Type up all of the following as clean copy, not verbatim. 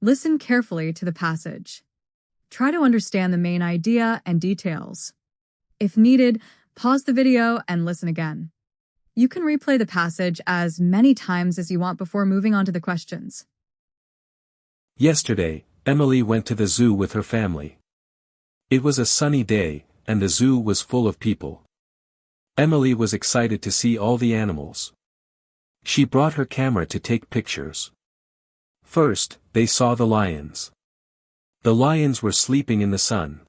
Listen carefully to the passage. Try to understand the main idea and details. If needed, pause the video and listen again. You can replay the passage as many times as you want before moving on to the questions. Yesterday, Emily went to the zoo with her family. It was a sunny day, and the zoo was full of people. Emily was excited to see all the animals. She brought her camera to take pictures. First, they saw the lions. The lions were sleeping in the sun.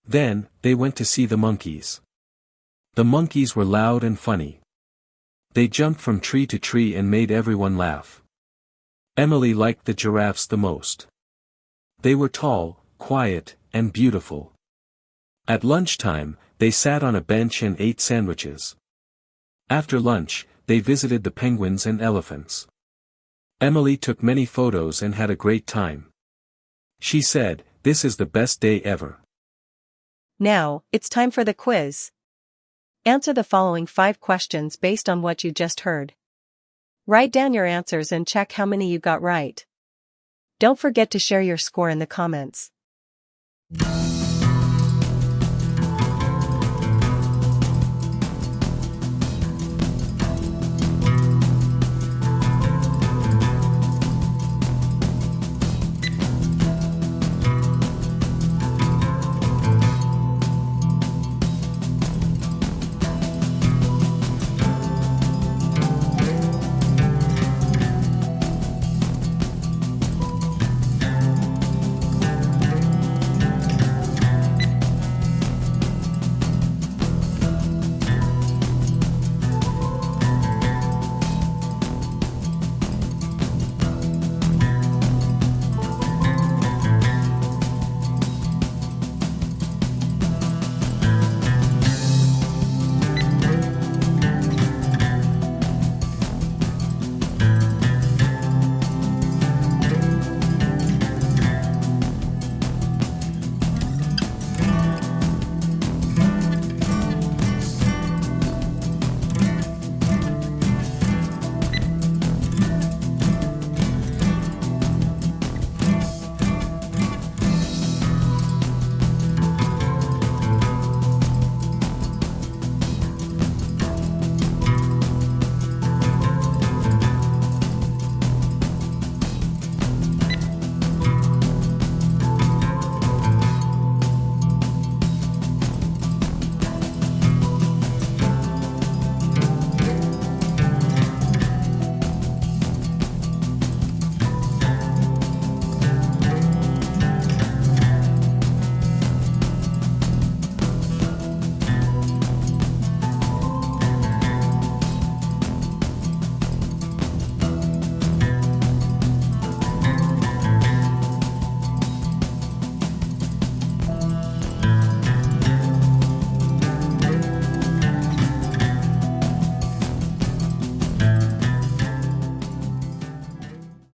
Then, they went to see the monkeys. The monkeys were loud and funny. They jumped from tree to tree and made everyone laugh. Emily liked the giraffes the most. They were tall, quiet, and beautiful. At lunchtime, they sat on a bench and ate sandwiches. After lunch, they visited the penguins and elephants. Emily took many photos and had a great time. She said, "This is the best day ever." Now, it's time for the quiz. Answer the following 5 questions based on what you just heard. Write down your answers and check how many you got right. Don't forget to share your score in the comments.